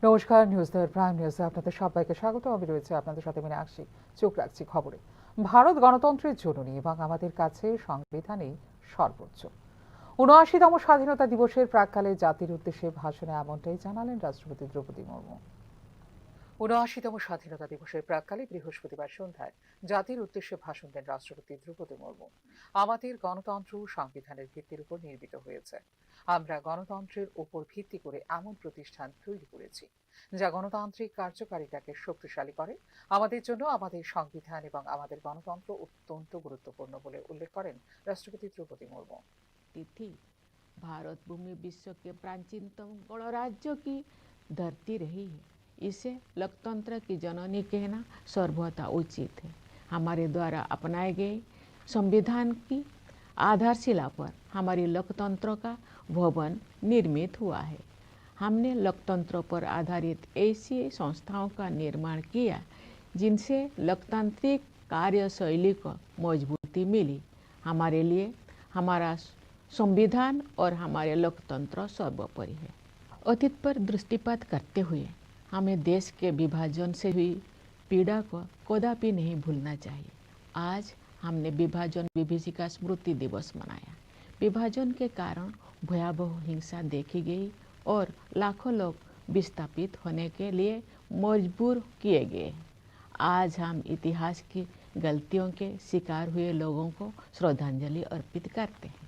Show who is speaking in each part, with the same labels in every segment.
Speaker 1: নমস্কার, news the prime নিউজে আপনাদের সবাইকে স্বাগত। আমি রয়েছে আপনাদের সাথে মীনাক্ষী। চোখ রাখছি খবরে। ভারত গণতন্ত্রের জননী এবং আমাদের কাছে সংবিধানই সর্বোচ্চ। ৭৯তম স্বাধীনতা দিবসের প্রাক্কালে জাতির উদ্দেশ্যে ভাষণে এমনটাই জানালেন রাষ্ট্রপতি দ্রৌপদী মুর্মু। ৭৯তম স্বাধীনতা দিবসের প্রাক্কালে বৃহস্পতিবার সন্ধ্যায় জাতির উদ্দেশ্যে ভাষণ দেন রাষ্ট্রপতি দ্রৌপদী মুর্মু। আমাদের গণতন্ত্র সংবিধানের ভিত্তির উপর নির্মিত হয়েছে। আমরা গণতন্ত্রের উপর ভিত্তি করে এমন প্রতিষ্ঠান তৈরি করেছি যা গণতান্ত্রিক কার্যকারিতাকে শক্তিশালী করে। আমাদের জন্য আমাদের সংবিধান এবং আমাদের গণতন্ত্র অত্যন্ত গুরুত্বপূর্ণ বলে উল্লেখ করেন রাষ্ট্রপতি দ্রৌপদী মুর্মু।
Speaker 2: तिथि भारत भूमि विश्व के प्राचीनतम गणराज्य की धरती रही है। इसे लोकतंत्र की जननी कहना सर्वथा उचित है। हमारे द्वारा अपनाए गए संविधान की आधारशिला पर हमारी लोकतंत्र का भवन निर्मित हुआ है। हमने लोकतंत्र पर आधारित ऐसी संस्थाओं का निर्माण किया जिनसे लोकतांत्रिक कार्यशैली को मजबूती मिली। हमारे लिए हमारा संविधान और हमारे लोकतंत्र सर्वोपरि है। अतीत पर दृष्टिपात करते हुए हमें देश के विभाजन से हुई पीड़ा को कदापि नहीं भूलना चाहिए। आज हमने विभाजन विभीषिका स्मृति दिवस मनाया। विभाजन के कारण भयावह हिंसा देखी गई और लाखों लोग विस्थापित होने के लिए मजबूर किए गए। आज हम इतिहास की गलतियों के शिकार हुए लोगों को श्रद्धांजलि अर्पित करते हैं।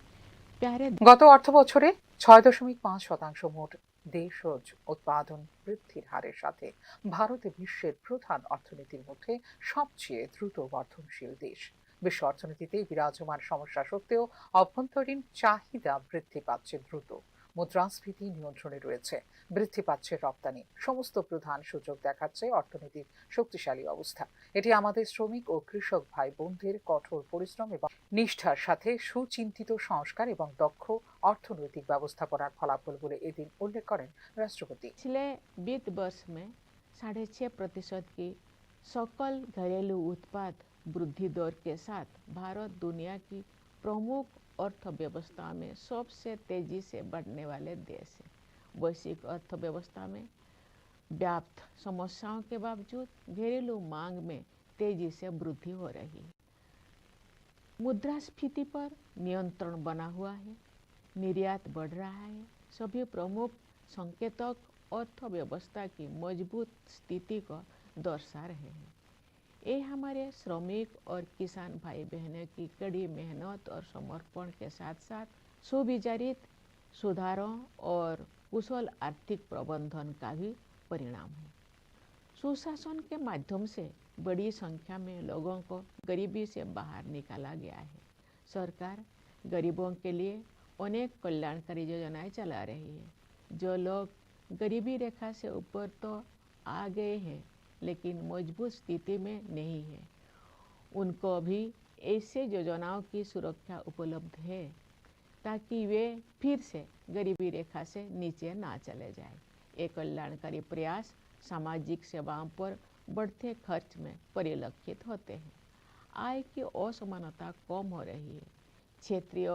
Speaker 1: গত অর্থ বছরে ৬.৫% মোট দেশজ উৎপাদন বৃদ্ধির হারের সাথে ভারতে বিশ্বের প্রধান অর্থনীতির মধ্যে সবচেয়ে দ্রুত বর্ধনশীল দেশ। বিশ্ব অর্থনীতিতে বিরাজমান সমস্যা সত্ত্বেও অভ্যন্তরীণ চাহিদা বৃদ্ধি পাচ্ছে দ্রুত। মুদ্রাস্ফীতি নিয়ন্ত্রণে রয়েছে, বৃদ্ধি পাচ্ছে রপ্তানি। সমস্ত প্রধান সূচক দেখাচ্ছে অর্থনীতির শক্তিশালী অবস্থা। এটি আমাদের শ্রমিক ও কৃষক ভাই বোনদের কঠোর পরিশ্রম এবং নিষ্ঠার সাথে সুচিন্তিত সংস্কার এবং দক্ষ অর্থনৈতিক ব্যবস্থাপনার ফলাফল বলে এদিন উল্লেখ করেন রাষ্ট্রপতি।
Speaker 2: पिछले वित्त वर्ष में 6.5% की सकल घरेलू उत्पाद वृद्धि दर के साथ भारत दुनिया की प्रमुख अर्थव्यवस्था में सबसे तेजी से बढ़ने वाले देश है। वैश्विक अर्थव्यवस्था में व्याप्त समस्याओं के बावजूद घरेलू मांग में तेजी से वृद्धि हो रही है। मुद्रास्फीति पर नियंत्रण बना हुआ है, निर्यात बढ़ रहा है। सभी प्रमुख संकेतक अर्थव्यवस्था की मजबूत स्थिति को दर्शा रहे हैं। ये हमारे श्रमिक और किसान भाई बहनों की कड़ी मेहनत और समर्पण के साथ साथ सुविचारित सुधारों और कुशल आर्थिक प्रबंधन का भी परिणाम है। सुशासन के माध्यम से बड़ी संख्या में लोगों को गरीबी से बाहर निकाला गया है। सरकार गरीबों के लिए अनेक कल्याणकारी योजनाएं चला रही है। जो लोग गरीबी रेखा से ऊपर तो आ गए हैं लेकिन मजबूत स्थिति में नहीं है, उनको भी ऐसे योजनाओं की सुरक्षा उपलब्ध है ताकि वे फिर से गरीबी रेखा से नीचे ना चले जाए। ये कल्याणकारी प्रयास सामाजिक सेवाओं पर बढ़ते खर्च में परिलक्षित होते हैं। आय की असमानता कम हो रही है, क्षेत्रीय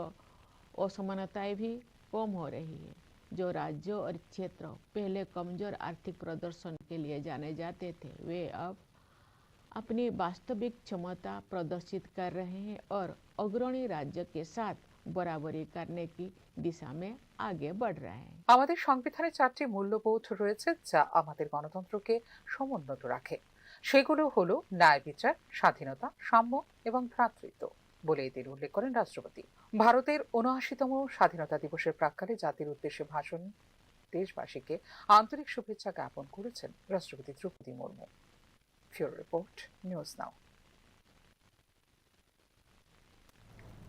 Speaker 2: असमानताएं भी कम हो रही है। जो राज्यों और क्षेत्र पहले कमजोर आर्थिक प्रदर्शन के लिए जाने जाते थे, वे अब अपनी वास्तविक क्षमता प्रदर्शित कर रहे हैं और अग्रणी राज्य के साथ बराबरी करने की दिशा में आगे बढ़ रहे हैं।
Speaker 1: আমাদের সংবিধানে 4টি মূল্যবোধ রয়েছে যা আমাদের গণতন্ত্রকে সমুন্নত রাখে। সেগুলো হলো ন্যায় বিচার, স্বাধীনতা, সাম্য এবং ভ্রাতৃত্ব বলে এদের উল্লেখ করেন রাষ্ট্রপতি। ভারতের ৭৯তম স্বাধীনতা দিবসের প্রাক্কালে জাতির উদ্দেশ্যে ভাষণ দেশবাসীকে আন্তরিক শুভেচ্ছা জ্ঞাপন করেছেন রাষ্ট্রপতি দ্রৌপদী মুর্মু। ফিউরো রিপোর্ট, নিউজ নাও।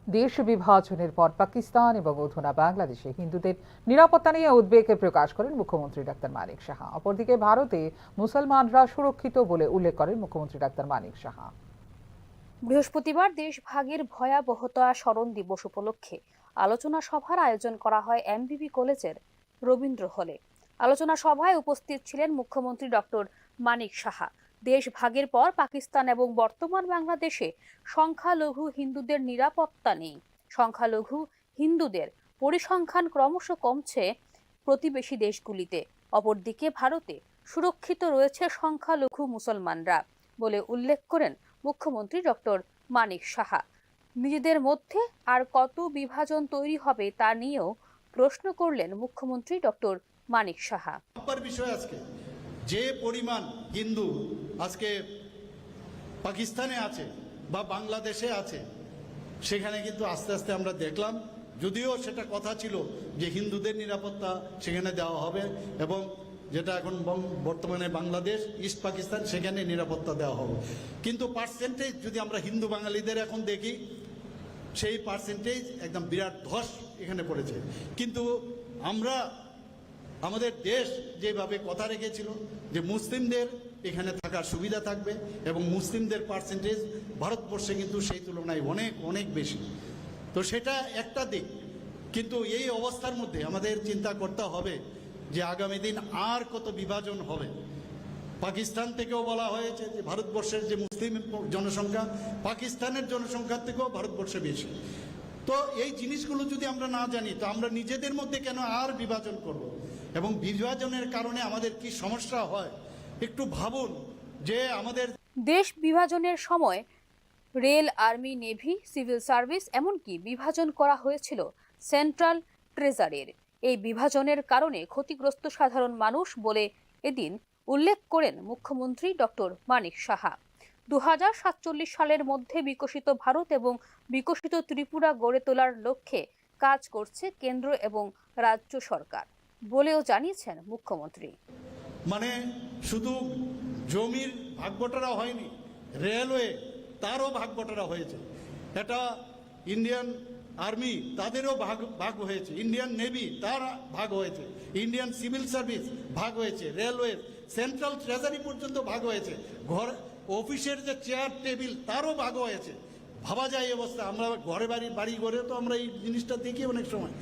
Speaker 1: দেশ বিভাজনের পর পাকিস্তান এবং অধুনা বাংলাদেশে হিন্দুদের নিরাপত্তা নিয়ে উদ্বেগ প্রকাশ করেন মুখ্যমন্ত্রী ডাক্তার মানিক সাহা। অপরদিকে ভারতে মুসলমানরা সুরক্ষিত বলে উল্লেখ করেন মুখ্যমন্ত্রী ডাক্তার মানিক সাহা।
Speaker 3: বৃহস্পতিবার দেশভাগের ভয়াবহতা স্মরণ দিবস উপলক্ষে আলোচনা সভার আয়োজন করা হয় এমবিবি কলেজের রবীন্দ্র হলে। আলোচনা সভায় উপস্থিত ছিলেন মুখ্যমন্ত্রী ডক্টর মানিক সাহা। দেশ ভাগের পর পাকিস্তান এবং বর্তমান বাংলাদেশে সংখ্যালঘু হিন্দুদের নিরাপত্তা নেই। সংখ্যালঘু হিন্দুদের পরিসংখ্যান ক্রমশ কমছে প্রতিবেশী দেশগুলিতে। অপরদিকে ভারতে সুরক্ষিত রয়েছে সংখ্যালঘু মুসলমানরা বলে উল্লেখ করেন মুখ্যমন্ত্রী ডক্টর মানিক সাহা। নিজেদের মধ্যে আর কত বিভাজন তৈরি হবে তা নিয়েও প্রশ্ন করলেন মুখ্যমন্ত্রী ডক্টর মানিক সাহা।
Speaker 4: বিষয় আজকে যে পরিমাণ হিন্দু আজকে পাকিস্তানে আছে বা বাংলাদেশে আছে, সেখানে কিন্তু আস্তে আস্তে আমরা দেখলাম, যদিও সেটা কথা ছিল যে হিন্দুদের নিরাপত্তা সেখানে দেওয়া হবে এবং যেটা এখন বর্তমানে বাংলাদেশ ইস্ট পাকিস্তান সেখানে নিরাপত্তা দেওয়া হবে, কিন্তু পার্সেন্টেজ যদি আমরা হিন্দু বাঙালিদের এখন দেখি, সেই পার্সেন্টেজ একদম বিরাট ধস এখানে পড়েছে। কিন্তু আমরা আমাদের দেশ যেভাবে কথা রেখেছিল যে মুসলিমদের এখানে থাকার সুবিধা থাকবে এবং মুসলিমদের পার্সেন্টেজ ভারতবর্ষে কিন্তু সেই তুলনায় অনেক অনেক বেশি, তো সেটা একটা দিক। কিন্তু এই অবস্থার মধ্যে আমাদের চিন্তা করতে হবে যে আগামী দিন আর কত বিভাজন হবে। পাকিস্তান থেকেও বলা হয়েছে যে ভারতবর্ষের যে মুসলিম জনসংখ্যা পাকিস্তানের জনসংখ্যার থেকেও ভারতবর্ষে বেশি। তো এই জিনিসগুলো যদি আমরা না জানি, তো আমরা নিজেদের মধ্যে কেন আর বিভাজন করব এবং বিভাজনের কারণে আমাদের কি সমস্যা হয় একটু ভাবুন। যে আমাদের
Speaker 3: দেশ বিভাজনের সময় rail, army, navy, civil service এমনকি বিভাজন করা হয়েছিল সেন্ট্রাল ট্রেজারির। এই বিভাজনের কারণে ক্ষতিগ্রস্ত সাধারণ মানুষ বলে এদিন উল্লেখ করেন মুখ্যমন্ত্রী ডক্টর মানিক সাহা। 2047 সালের মধ্যে বিকশিত ভারত এবং বিকশিত ত্রিপুরা গড়ে তোলার লক্ষ্যে কাজ করছে কেন্দ্র এবং রাজ্য সরকার বলেও জানিয়েছেন মুখ্যমন্ত্রী।
Speaker 4: মানে শুধু জমির ভাগবটারা হয়নি, রেলওয়ে তারও ভাগবটারা হয়েছে। এটা ইন্ডিয়ান আর্মি তাদেরও ভাগ হয়েছে, ইন্ডিয়ান নেভি তার ভাগ হয়েছে, ইন্ডিয়ান সিভিল সার্ভিস ভাগ হয়েছে, রেলওয়ে সেন্ট্রাল ট্রেজারি পর্যন্ত ভাগ হয়েছে, ঘর অফিসের যে চেয়ার টেবিল তারও ভাগ হয়েছে। ভাবা যায় এই অবস্থা। আমরা বাড়ি ঘরে তো আমরা এই জিনিসটা দেখি অনেক সময়,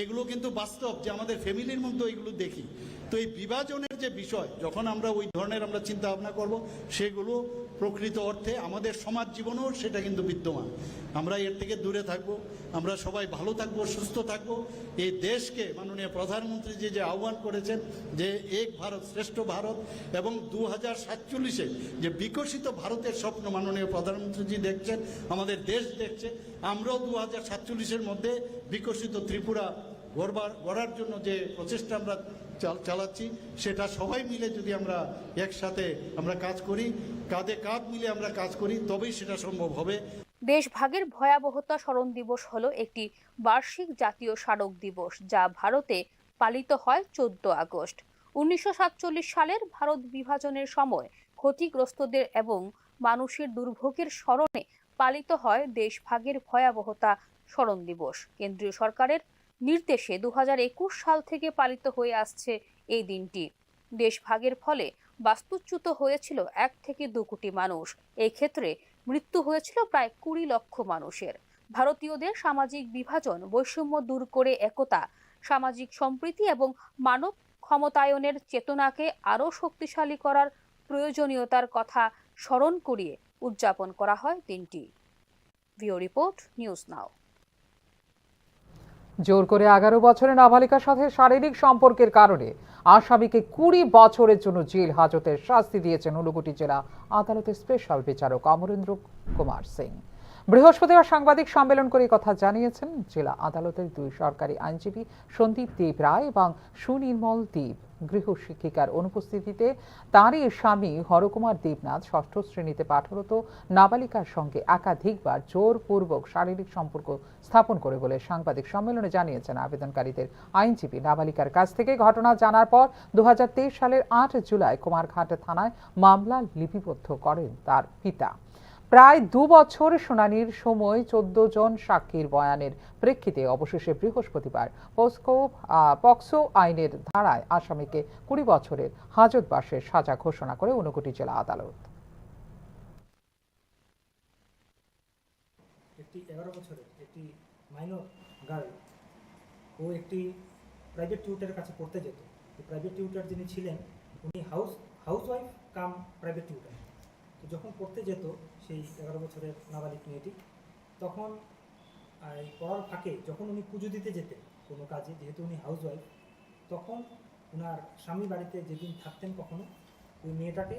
Speaker 4: এগুলো কিন্তু বাস্তব যে আমাদের ফ্যামিলির মধ্যে এগুলো দেখি। তো এই বিভাজনের যে বিষয় যখন আমরা ওই ধরনের আমরা চিন্তা ভাবনা করব, সেগুলো প্রকৃত অর্থে আমাদের সমাজ জীবনেও সেটা কিন্তু বিদ্যমান। আমরা এর থেকে দূরে থাকব, আমরা সবাই ভালো থাকবো, সুস্থ থাকব। এই দেশকে মাননীয় প্রধানমন্ত্রী যে আহ্বান করেছেন যে এক ভারত শ্রেষ্ঠ ভারত এবং 2047-এ যে বিকশিত ভারতের স্বপ্ন মাননীয় প্রধানমন্ত্রীজি দেখছেন, আমাদের দেশ দেখছে। আমরাও 2047-এর মধ্যে বিকশিত ত্রিপুরা গড়ার জন্য যে প্রচেষ্টা আমরা চালাচ্ছি, সেটা সবাই মিলে যদি আমরা একসাথে আমরা কাজ করি, কাঁধে কাঁধ মিলে আমরা কাজ করি, তবেই সেটা সম্ভব হবে।
Speaker 3: দেশভাগের ভয়াবহতা স্মরণ দিবস হলো একটি বার্ষিক জাতীয় স্মারক দিবস যা ভারতে পালিত হয় 14 আগস্ট। 1947 সালের ভারত বিভাজনের সময় ক্ষতিগ্রস্তদের এবং মানুষের দুর্ভোগের স্মরণে পালিত হয় দেশভাগের ভয়াবহতা স্মরণ দিবস। কেন্দ্রীয় সরকারের নির্দেশে 2021 সাল থেকে পালিত হয়ে আসছে এই দিনটি। দেশভাগের ফলে বাস্তুচ্যুত হয়েছিল 1 থেকে 2 কোটি মানুষ। এই ক্ষেত্রে মৃত্যু হয়েছিল প্রায় 20 লক্ষ মানুষের। ভারতীয়দের সামাজিক বিভাজন, বৈষম্য দূর করে একতা, সামাজিক সম্প্রীতি এবং মানব ক্ষমতায়নের চেতনাকে আরও শক্তিশালী করার প্রয়োজনীয়তার কথা স্মরণ করিয়ে উদযাপন করা হয় দিনটি। ভিও রিপোর্ট, নিউজ নাও।
Speaker 1: জোর করে 11 বছরের নাবালিকার সাথে শারীরিক সম্পর্কের কারণে আসামিকে 20 বছরের জন্য জেল হাজতের শাস্তি দিয়েছেন ঊনকোটি জেলা আদালতের স্পেশাল বিচারক অমরেন্দ্র কুমার সিং। বৃহস্পতিবার সাংবাদিক সম্মেলন করে কথা জানিয়েছেন জেলা আদালতের 2 সরকারি আইনজীবী সন্দীপ দেব রায় এবং সুনির্মল দেব। গৃহ শিক্ষিকার অনুপস্থিতিতে তাঁরই স্বামী হরকুমার দেবনাথ 6ষ্ঠ শ্রেণীতে পাঠরত নাবালিকার সঙ্গে একাধিকবার জোরপূর্বক শারীরিক সম্পর্ক স্থাপন করে বলে সাংবাদিক সম্মেলনে জানিয়েছেন আবেদনকারীদের আইনজীবী। নাবালিকার কাছ থেকে ঘটনা জানার পর 2023 সালের 8 জুলাই কুমারঘাট থানায় মামলা লিপিবদ্ধ করেন তার পিতা। প্রায় 2 বছর শুনানির সময় 14 জন সাক্ষীর বয়ানের প্রেক্ষিতে অবশেষে বৃহস্পতিবার পক্সো আইনের ধারায় আসামিকে 20 বছরের হাজতবাসের সাজা ঘোষণা করে ঊনকোটি জেলা আদালত।
Speaker 5: একটি 11 বছরের একটি মাইনর গার্ল, ও একটি প্রাইভেট টিউটারের কাছে পড়তে যেত। প্রাইভেট টিউটার যিনি ছিলেন উনি হাউসওয়াইফ কাম প্রাইভেট টিউটার। তো যখন পড়তে যেত সেই 11 বছরের নাবালিক মেয়েটি, তখন পড়ার ফাঁকে যখন উনি পুজো দিতে যেতেন কোনো কাজে, যেহেতু উনি হাউসওয়াইফ, তখন ওনার স্বামী বাড়িতে যেদিন থাকতেন কখনো, ওই মেয়েটাকে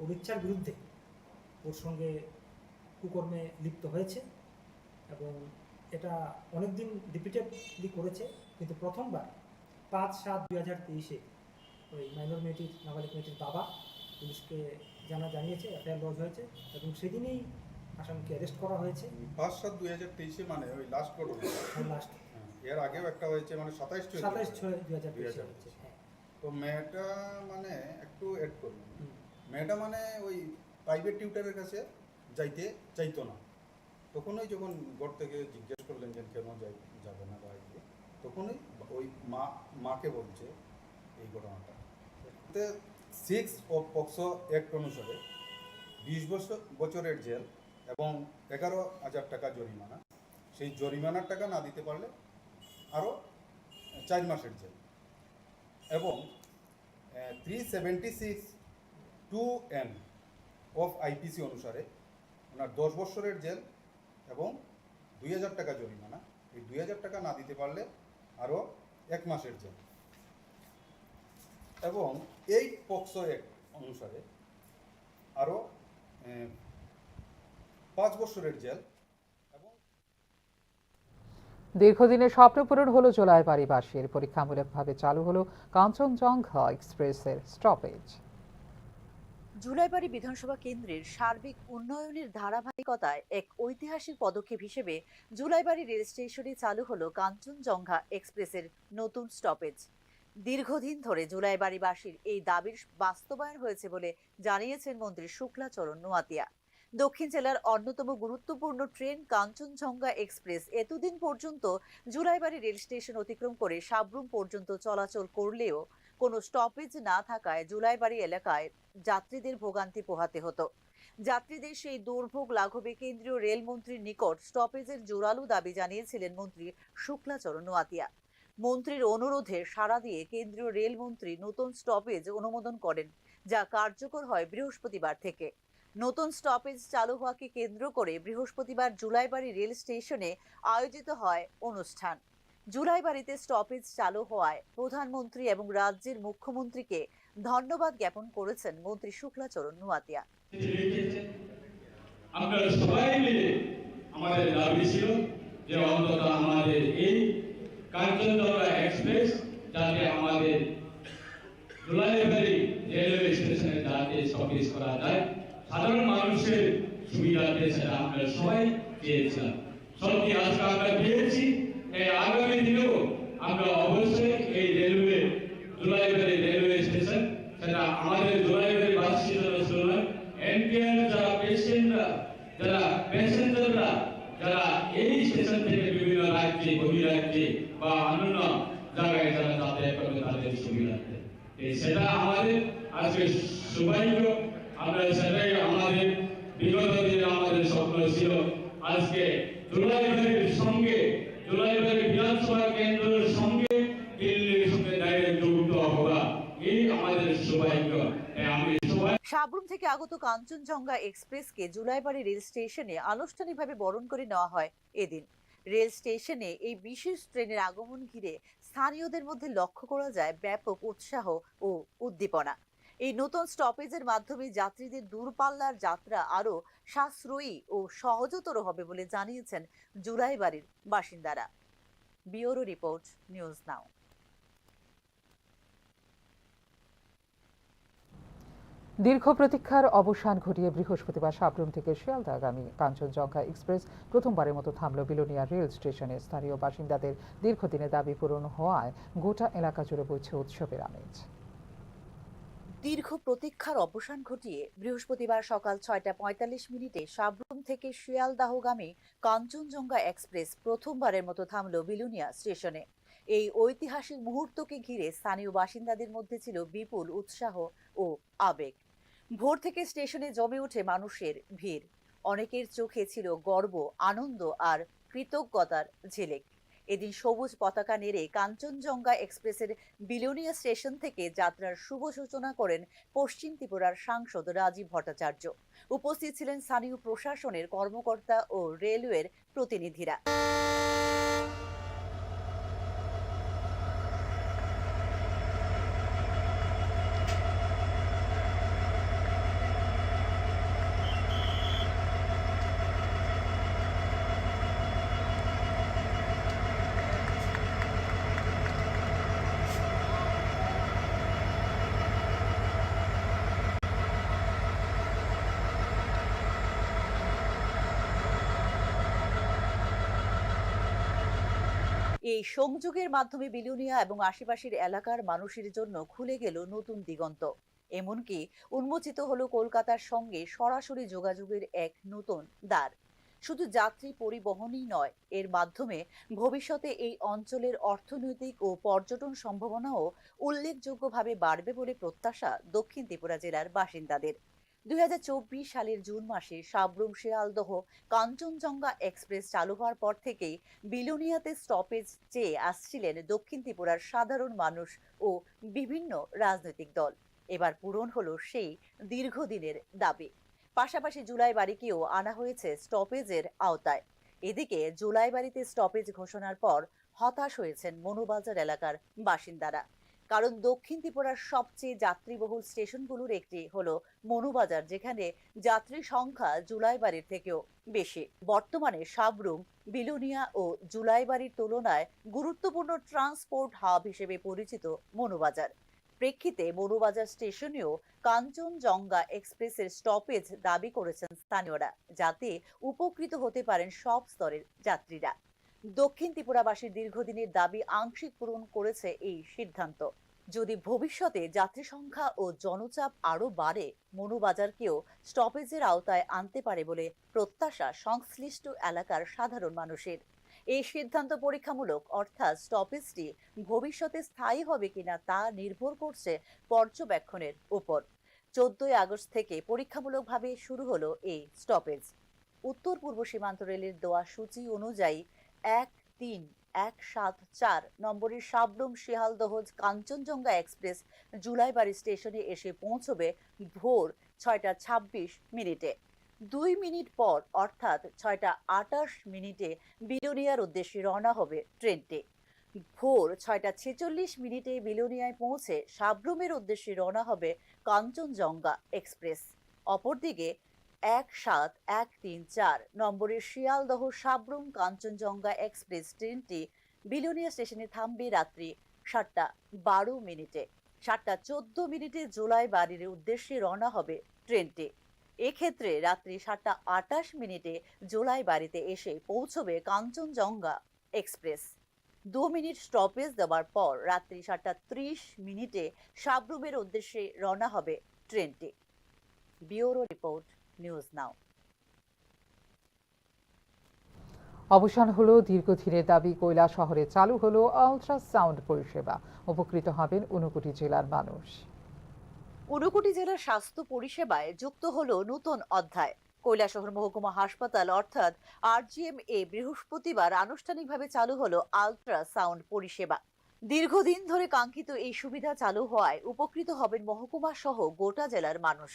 Speaker 5: ওর ইচ্ছার বিরুদ্ধে ওর সঙ্গে কুকর্মে লিপ্ত হয়েছে এবং এটা অনেকদিন রিপিটেডলি করেছে। কিন্তু প্রথমবার 5/7/2023 ওই মাইনর মেয়েটির, নাবালিক মেয়েটির বাবা পুলিশকে জানিয়েছে, এফআইআর লজ হয়েছে এবং সেদিনেই আসামিকে অ্যারেস্ট করা হয়েছে।
Speaker 6: 5/7/2023 মানে ওই লাস্ট ঘটনা।
Speaker 5: লাস্ট
Speaker 6: এর আগেও একটা হয়েছে, মানে
Speaker 5: 27/6/2023 হয়েছে। হ্যাঁ,
Speaker 6: তো মেয়েটা মানে একটু এড করবেন, মেয়েটা মানে ওই প্রাইভেট টিউটারের কাছে যাইতে চাইতো না। তখনই যখন ঘর থেকে জিজ্ঞেস করলেন যে কেন যাবে না বাড়িতে, তখনই ওই মাকে বলছে এই ঘটনাটা। 6 অফ পক্সো অ্যাক্ট অনুসারে 20 বছরের জেল এবং 11,000 টাকা জরিমানা। সেই জরিমানার টাকা না দিতে পারলে আরও 4 মাসের জেল এবং 376(2)(n অফ আইপিসি অনুসারে ওনার 10 বছরের জেল এবং 2,000 টাকা জরিমানা। এই 2,000 টাকা না দিতে পারলে আরও 1 মাসের জেল এবং এই পক্সো অ্যাক্ট অনুসারে আরও 5 বছরের জেল।
Speaker 1: দীর্ঘদিনের স্বপ্ন পূরণ হলো জুলাইবাড়িবাসীর। পরীক্ষামূলকভাবে চালু হলো কাঞ্চনজঙ্ঘা এক্সপ্রেসের স্টপেজ।
Speaker 7: জুলাইবাড়ি বিধানসভা কেন্দ্রের সার্বিক উন্নয়নের ধারাবাহিকতায় এক ঐতিহাসিক পদক্ষেপ হিসেবে জুলাইবাড়ি রেল স্টেশনে চালু হলো কাঞ্চনজঙ্ঘা এক্সপ্রেসের নতুন স্টপেজ। দীর্ঘদিন ধরে জুলাইবাড়িবাসীর এই দাবির বাস্তবায়ন হয়েছে বলে জানিয়েছেন মন্ত্রী শুক্লাচরণ নোয়াতিয়া। দক্ষিণ জেলার অন্যতম গুরুত্বপূর্ণ ট্রেন কাঞ্চনজঙ্ঘা এক্সপ্রেস এতদিন পর্যন্ত জুলাইবাড়ি রেল স্টেশন অতিক্রম করে সাবরুম পর্যন্ত চলাচল করলেও কোনো স্টপেজ না থাকায় জুলাইবাড়ি এলাকায় যাত্রীদের ভোগান্তি পোহাতে হতো। যাত্রীদের সেই দুর্ভোগ লাঘবে কেন্দ্রীয় রেলমন্ত্রীর নিকট স্টপেজের জোরালো দাবি জানিয়েছিলেন মন্ত্রী শুক্লাচরণ নোয়াতিয়া। মন্ত্রীর অনুরোধে সাড়া দিয়ে কেন্দ্রীয় রেলমন্ত্রী নতুন স্টপেজ অনুমোদন করেন, যা কার্যকর হয় বৃহস্পতিবার থেকে। নতুন স্টপেজ চালু হওয়াকে কেন্দ্র করে বৃহস্পতিবার জুলাইবাড়ি রেল স্টেশনে আয়োজিত হয় অনুষ্ঠান। জুলাইবাড়িতে স্টপেজ চালু হওয়ায় প্রধানমন্ত্রী এবং রাজ্যের মুখ্যমন্ত্রীকে ধন্যবাদ জ্ঞাপন করেছেন মন্ত্রী শুক্লাচরণ নোয়াতিয়া।
Speaker 8: আমরা সবাই মিলে আমাদের দাবি ছিল যে অন্তত আমাদের এই কাঞ্চনজঙ্ঘা এক্সপ্রেস যাতে আমাদের জুলাইবাড়ি রেলওয়ে স্টেশনে যাতে স্টপেজ করা যায়, সাধারণ মানুষের সুবিধাতে, সেটা আমরা সবাই চেয়েছিলাম। সত্যি আজকে আমরা পেয়েছি। এই আগামী দিনেও আমরা অবশ্যই এই রেলওয়ে জুলাইবাড়ি রেলওয়ে স্টেশন, সেটা আমাদের জুলাইবাড়ি বাসী শুধু নয়, এনপিআর যারা পেশেন্টরা, যারা প্যাসেঞ্জাররা যারা এই স্টেশন থেকে বিভিন্ন রাজ্যে, বহিরাজ্যে বা অন্যান্য জায়গায় যারা যাতায়াত করবে তাদের সুবিধার্থে, সেটা আমাদের আজকে সৌভাগ্য। আমরা সেটাই আমাদের বিগত দিনে আমাদের স্বপ্ন ছিল। আজকে জুলাইবাড়ির সঙ্গে, জুলাইবাড়ি বিধানসভা কেন্দ্রের সঙ্গে দিল্লির সঙ্গে ডাইরেক্ট যুক্ত হওয়া, এই আমাদের সৌভাগ্য। আমি
Speaker 7: সাবরুম থেকে আগত কাঞ্চনজঙ্ঘা এক্সপ্রেসকে জুলাইবাড়ি রেল স্টেশনে আনুষ্ঠানিকভাবে বরণ করে নেওয়া হয় এদিন। রেল স্টেশনে এই বিশেষ ট্রেনের আগমন ঘিরে স্থানীয়দের মধ্যে লক্ষ্য করা যায় ব্যাপক উৎসাহ ও উদ্দীপনা। এই নতুন স্টপেজের মাধ্যমে যাত্রীদের দূরপাল্লার যাত্রা আরো সাশ্রয়ী ও সহজতর হবে বলে জানিয়েছেন জুলাইবাড়ির বাসিন্দারা। ব্যুরো রিপোর্ট, নিউজ নাও।
Speaker 1: দীর্ঘ প্রতীক্ষার অবসান ঘটিয়ে বৃহস্পতিবার সাবরুম থেকে শিয়ালদাগামী কাঞ্চনজঙ্ঘা এক্সপ্রেস প্রথমবারের মতো থামল বিলোনিয়া রেল স্টেশনে। স্থানীয় বাসিন্দাদের দীর্ঘদিনের দাবি পূরণ হওয়ায় গোটা এলাকা জুড়ে বইছে উৎসবের আমেজ।
Speaker 7: দীর্ঘ প্রতীক্ষার অবসান ঘটিয়ে বৃহস্পতিবার সকাল 6:45 সাবরুম থেকে শিয়ালদাহগামী কাঞ্চনজঙ্ঘা এক্সপ্রেস প্রথমবারের মতো থামল বিলোনিয়া স্টেশনে। এই ঐতিহাসিক মুহূর্তকে ঘিরে স্থানীয় বাসিন্দাদের মধ্যে ছিল বিপুল উৎসাহ ও আবেগ। ভোর থেকে স্টেশনে জমে ওঠে মানুষের ভিড়। অনেকের চোখে ছিল গর্ব, আনন্দ আর কৃতজ্ঞতার ঝিলিক। এদিন সবুজ পতাকা নেড়ে কাঞ্চনজঙ্ঘা এক্সপ্রেসের বিলোনিয়া স্টেশন থেকে যাত্রার শুভ সূচনা করেন পশ্চিম ত্রিপুরার সাংসদ রাজীব ভট্টাচার্য। উপস্থিত ছিলেন স্থানীয় প্রশাসনের কর্মকর্তা ও রেলওয়ের প্রতিনিধিরা। এই সংযোগের মাধ্যমে বিলোনিয়া এবং আশেপাশের এলাকার মানুষের জন্য খুলে গেল নতুন দিগন্ত। এমনকি উন্মোচিত হলো কলকাতার সঙ্গে সরাসরি যোগাযোগের এক নতুন দ্বার। শুধু যাত্রী পরিবহনই নয়, এর মাধ্যমে ভবিষ্যতে এই অঞ্চলের অর্থনৈতিক ও পর্যটন সম্ভাবনাও উল্লেখযোগ্যভাবে বাড়বে বলে প্রত্যাশা দক্ষিণ ত্রিপুরা জেলার বাসিন্দাদের। 2024 সালের জুন মাসে সাবরুম শিয়ালদহ কাঞ্চনজঙ্ঘা এক্সপ্রেস চালু হওয়ার পর থেকেই বিলোনিয়াতে স্টপেজ চেয়ে আসছিলেন দক্ষিণ ত্রিপুরার সাধারণ মানুষ ও বিভিন্ন রাজনৈতিক দল। এবার পূরণ হলো সেই দীর্ঘদিনের দাবি। পাশাপাশি জুলাইবাড়িকেও আনা হয়েছে স্টপেজের আওতায়। এদিকে জুলাইবাড়িতে স্টপেজ ঘোষণার পর হতাশ হয়েছেন মনুবাজার এলাকার বাসিন্দারা। কারণ দক্ষিণ ত্রিপুরার সবচেয়ে যাত্রীবহুল স্টেশনগুলোর একটি হলো মনুবাজার, যেখানে যাত্রী সংখ্যা জুলাইবাড়ির থেকেও বেশি। বর্তমানে সাবরুম, বিলোনিয়া ও জুলাইবাড়ির তুলনায় গুরুত্বপূর্ণ ট্রান্সপোর্ট হাব হিসেবে পরিচিত মনুবাজার। প্রেক্ষিতে মনুবাজার স্টেশনেও কাঞ্চনজঙ্ঘা এক্সপ্রেসের স্টপেজ দাবি করেছেন স্থানীয়রা, যাতে উপকৃত হতে পারেন সব স্তরের যাত্রীরা। দক্ষিণ ত্রিপুরাবাসীর দীর্ঘদিনের দাবি আংশিক পূরণ করেছে এই সিদ্ধান্ত। যদি ভবিষ্যতে যাত্রী সংখ্যা ও জনচাপ আরও বাড়ে, মনুবাজারকেও স্টপেজের আওতায় আনতে পারে বলে প্রত্যাশা সংশ্লিষ্ট এলাকার সাধারণ মানুষের। এই সিদ্ধান্ত পরীক্ষামূলক, অর্থাৎ স্টপেজটি ভবিষ্যতে স্থায়ী হবে কিনা তা নির্ভর করছে পর্যবেক্ষণের উপর। 14 আগস্ট থেকে পরীক্ষামূলকভাবে শুরু হলো এই স্টপেজ। উত্তর পূর্ব সীমান্ত রেলের দেওয়া সূচি অনুযায়ী 13174 নম্বরের সাবরুম শিয়ালদহ কাঞ্চনজঙ্ঘা এক্সপ্রেস জুলাইবাড়ি স্টেশনে এসে পৌঁছবে ভোর 6:26 2 মিনিট পর, অর্থাৎ 6:28 বিলোনিয়ার উদ্দেশ্যে রওনা হবে ট্রেনটি। ভোর 6:46 বিলোনিয়ায় পৌঁছে সাবরুমের উদ্দেশ্যে রওনা হবে কাঞ্চনজঙ্ঘা এক্সপ্রেস। অপরদিকে 17134 নম্বরের শিয়ালদহ সাবরুম কাঞ্চনজঙ্ঘা এক্সপ্রেস ট্রেনটি বিলোনিয়া স্টেশনে থামবে রাত্রি 7:12। 7:14 জুলাইবাড়ির উদ্দেশ্যে রওনা হবে ট্রেনটি। এক্ষেত্রে রাত্রি 7:28 জুলাইবাড়িতে এসে পৌঁছবে কাঞ্চনজঙ্ঘা এক্সপ্রেস। 2 মিনিট স্টপেজ দেওয়ার পর রাত্রি 7:30 সাবরুমের উদ্দেশ্যে রওনা হবে ট্রেনটি। ব্যুরো রিপোর্ট, নিউজ নাও।
Speaker 1: অবসান হলো দীর্ঘদিনের দাবি, কৈলা শহরে চালু হলো আল্ট্রাসাউন্ড পরিষেবা। উপকৃত হবেন 59 জেলার মানুষ।
Speaker 7: 59 জেলার স্বাস্থ্য পরিষেবায় যুক্ত হলো নতুন অধ্যায়। কৈলাসহর মহকুমা হাসপাতাল অর্থাৎ RGM-এ বৃহস্পতিবার আনুষ্ঠানিকভাবে চালু হলো আল্ট্রাসাউন্ড পরিষেবা। দীর্ঘদিন ধরে কাঙ্ক্ষিত এই সুবিধা চালু হওয়ায় উপকৃত হবেন মহকুমা সহ গোটা জেলার মানুষ।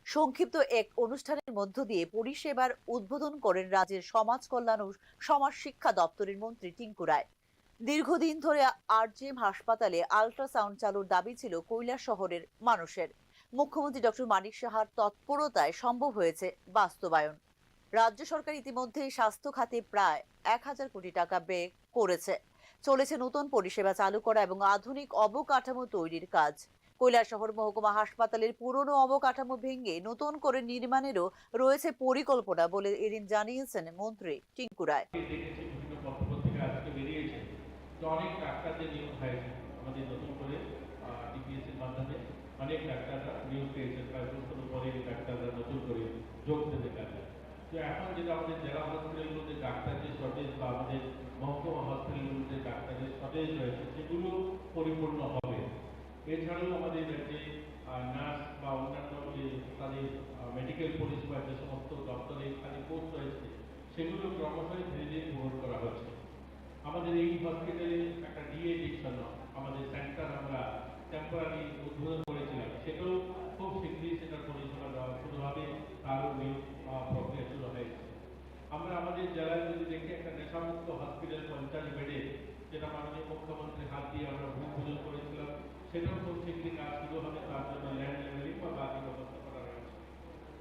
Speaker 7: সংক্ষিপ্ত এক অনুষ্ঠানের মধ্য দিয়ে পরিষেবার উদ্বোধন করেন রাজ্যের সমাজ কল্যাণ ও সমাজ শিক্ষা দপ্তরের মন্ত্রী টিঙ্কু রায়। দীর্ঘদিন ধরে RGM হাসপাতালে আল্ট্রাসাউন্ড চালুর দাবি ছিল কৈলাস শহরের মানুষের। মুখ্যমন্ত্রী ডক্টর মানিক সাহার তৎপরতায় সম্ভব হয়েছে বাস্তবায়ন। রাজ্য সরকার ইতিমধ্যে স্বাস্থ্য খাতে প্রায় 1000 কোটি টাকা ব্যয় করেছে। চলেছে নতুন পরিষেবা চালু করা এবং আধুনিক অবকাঠামো তৈরির কাজ। কৈলাসহর মহকুমা হাসপাতালের পুরনো অবকাঠামো ভেঙে নতুন করে নির্মাণেরও রয়েছে পরিকল্পনা বলে এদিন জানিয়েছেন মন্ত্রী টিঙ্কু রায়।
Speaker 8: অনেক ডাক্তারদের নিয়োগ হয়েছে আমাদের নতুন করে DPS এর মাধ্যমে অনেক ডাক্তাররা নিয়োগ পেয়েছে, প্রায় 200 পরে ডাক্তাররা নতুন করে যোগ দেবে কাজে। তো এখন যেটা আমাদের জেলা হসপিটালগুলোতে ডাক্তারদের শর্টেজ বা আমাদের মহকুমা হসপিটালগুলোতে ডাক্তারের শর্টেজ রয়েছে, সেগুলো পরিপূর্ণ হবে। এছাড়াও আমাদের যে নার্স বা অন্যান্য যে তাদের মেডিকেল পরিষেবার যে সমস্ত দপ্তরে খালি পোস্ট রয়েছে, সেগুলো ক্রমশই ধীরে ধীরে পূরণ করা হচ্ছে। আমাদের এই হসপিটালে একটা ডিএ ডিকশন আমাদের সেন্টার আমরা টেম্পোরারি উদ্বোধন করেছিলাম, সেটাও খুব শীঘ্রই সেটার পরিষেবা দেওয়া শুরু হবে, তারও নিয়োগ প্রক্রিয়া শুরু হয়েছে। আমরা আমাদের জেলায় যদি দেখি একটা নেশামুক্ত হসপিটাল 50 বেডে, যেটা মাননীয় মুখ্যমন্ত্রীর হাত দিয়ে আমরা উদ্বোধন করেছিলাম, সেটাও খুব শীঘ্রই কাজ শুরু হবে। তার জন্য ল্যান্ড লেভেলিং বা বাকি ব্যবস্থা করা রয়েছে।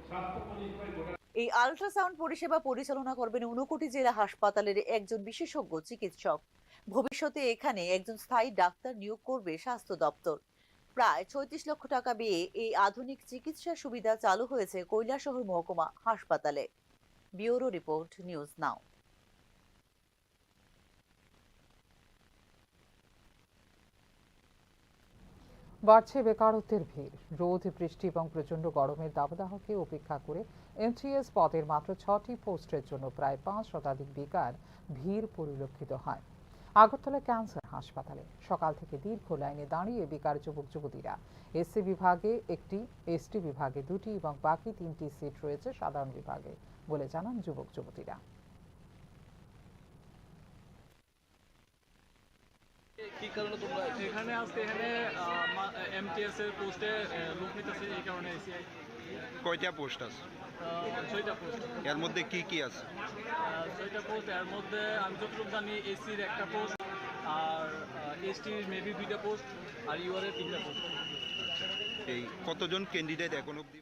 Speaker 8: স্বাস্থ্য পরিষেবায় গোটা
Speaker 7: এই আল্ট্রাসাউন্ড পরিষেবা পরিচালনা করবেন 59 জেলা হাসপাতালের একজন বিশেষজ্ঞ চিকিৎসক। ভবিষ্যতে এখানে একজন স্থায়ী ডাক্তার নিয়োগ করবে স্বাস্থ্য দপ্তর। প্রায় 36 লক্ষ টাকা ব্যয়ে এই আধুনিক চিকিৎসা সুবিধা চালু হয়েছে কৈলাসহর মহকুমা হাসপাতালে। ব্যুরো রিপোর্ট, নিউজ নাও।
Speaker 1: বাড়ছে বেকারত্বের ভিড়। রোদ, বৃষ্টি এবং প্রচণ্ড গরমের দাবদাহকে উপেক্ষা করে এমটিএস পদের মাত্র 6টি পোস্টের জন্য প্রায় 5 শতাধিক বেকার ভিড় পরিলক্ষিত হয় আগরতলা ক্যান্সার হাসপাতালে। সকাল থেকে দীর্ঘ লাইনে দাঁড়িয়ে বেকার যুবক যুবতীরা। এসসি বিভাগে একটি, এসটি বিভাগে 2টি এবং বাকি 3টি সিট রয়েছে সাধারণ বিভাগে বলে জানান যুবক যুবতীরা।
Speaker 9: কি কারণে তোমরা এখানে আজকে এমটিএস এর পোস্টে লোক নিতেছে, এই কারণে এসিআই
Speaker 6: কয়টা পোস্ট আছে?
Speaker 9: 6টা পোস্ট।
Speaker 6: এর মধ্যে কি কি আছে?
Speaker 9: 6টা পোস্ট, এর মধ্যে আমি যতটুকু জানি এসির একটা পোস্ট, আর এসটির মেবি 2টা পোস্ট, আর ইউআর এর 3টা পোস্ট।
Speaker 6: এই কতজন ক্যান্ডিডেট এখন অবধি?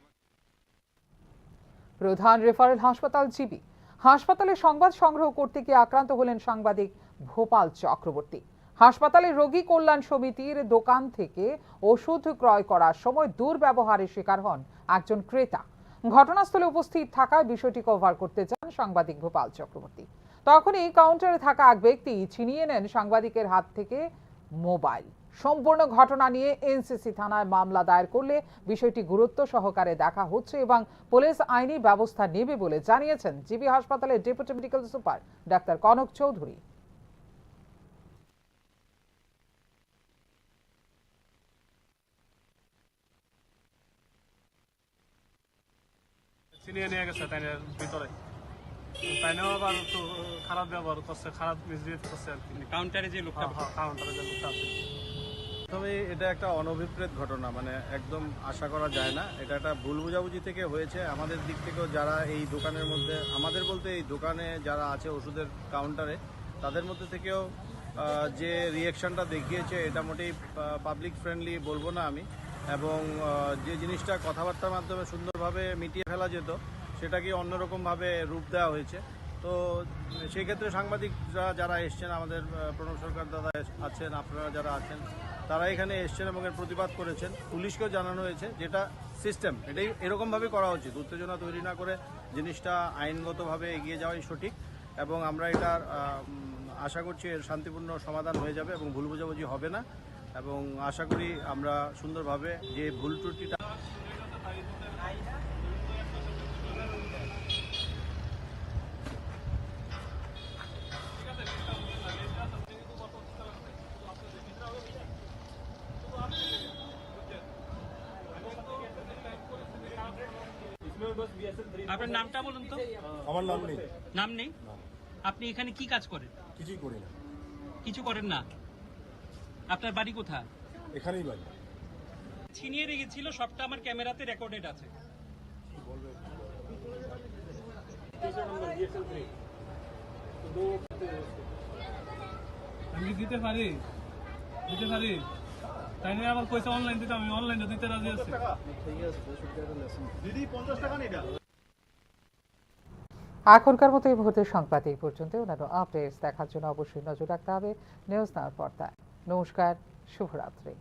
Speaker 1: প্রধান রেফারেল হাসপাতাল জিবি হাসপাতালে সংবাদ সংগ্রহ করতে গিয়ে আক্রান্ত হলেন সাংবাদিক ভোপাল চক্রবর্তী। হাসপাতালের রোগী কল্যাণ সমিতির দোকান থেকে ওষুধ ক্রয় করার সময় দুর্ব্যবহারের শিকার হন একজন ক্রেতা। ঘটনাস্থলে উপস্থিত থাকায় বিষয়টি কভার করতে যান সাংবাদিক ভোপাল চক্রবর্তী। তখনই কাউন্টারে থাকা এক ব্যক্তি ছিনিয়ে নেন সাংবাদিকের হাত থেকে মোবাইল। সম্পূর্ণ ঘটনা নিয়ে এনসিসি থানায় মামলা দায়ের করলে বিষয়টি গুরুত্ব সহকারে দেখা হচ্ছে এবং পুলিশ আইনি ব্যবস্থা নেবে বলে জানিয়েছেন জিবি হাসপাতালের deputy medical super doctor Kanak Chowdhury.
Speaker 9: ছিনিয়ে নিয়ে গেছে তাইনের ভিতরে, তাইনেও আবার তো খারাপ ব্যবহার করছে, খারাপ মিসবিহেভ করছে আর কি।
Speaker 10: কাউন্টারে যে লোকটা
Speaker 9: কাউন্টারে যে লোকটা আছে।
Speaker 11: তবে এটা একটা অনভিপ্রেত ঘটনা, মানে একদম আশা করা যায় না। এটা একটা ভুল বোঝাবুঝি থেকে হয়েছে। আমাদের দিক থেকেও যারা এই দোকানের মধ্যে, আমাদের বলতে এই দোকানে যারা আছে ওষুধের কাউন্টারে, তাদের মধ্যে থেকেও যে রিয়াকশনটা দেখিয়েছে এটা মোটেই পাবলিক ফ্রেন্ডলি বলবো না আমি। এবং যে জিনিসটা কথাবার্তার মাধ্যমে সুন্দরভাবে মিটিয়ে ফেলা যেত সেটাকে অন্যরকমভাবে রূপ দেওয়া হয়েছে। তো সেই ক্ষেত্রে সাংবাদিকরা যারা এসছেন, আমাদের প্রণব সরকার দাদা আছেন, আপনারা যারা আছেন, তারা এখানে এসছেন এবং এর প্রতিবাদ করেছেন। পুলিশকেও জানানো হয়েছে, যেটা সিস্টেম এটাই এরকমভাবে করা উচিত। উত্তেজনা তৈরি না করে জিনিসটা আইনগতভাবে এগিয়ে যাওয়াই সঠিক এবং আমরা এটার আশা করছি এর শান্তিপূর্ণ সমাধান হয়ে যাবে এবং ভুল বোঝাবুঝি হবে না এবং আশা করি আমরা সুন্দরভাবে যে ভুল ত্রুটিটা
Speaker 10: আপনার নামটা বলুন তো।
Speaker 6: আমার নাম নেই।
Speaker 10: নাম নেই? আপনি এখানে কি কাজ করেন?
Speaker 6: কিছুই করি না।
Speaker 10: কিছু করেন না? আপনার বাড়ি কোথায়?
Speaker 6: এখানেই বাড়ি।
Speaker 10: ছিনিয়ে রেখেছিল, সবটা আমার ক্যামেরাতে রেকর্ডেড আছে।
Speaker 9: আমি দিতে পারি, তাই নিয়ে আবার পয়সা অনলাইন দিতে, আমি অনলাইনে দিতে রাজি আছি।
Speaker 6: দিদি 50 টাকা নেই।
Speaker 1: এখনকার মতো এই মুহূর্তের সংবাদ এই পর্যন্ত। অন্যান্য আপডেটস দেখার জন্য অবশ্যই নজর রাখতে হবে নিউজ নাওর পর্দায়। নমস্কার, শুভরাত্রি।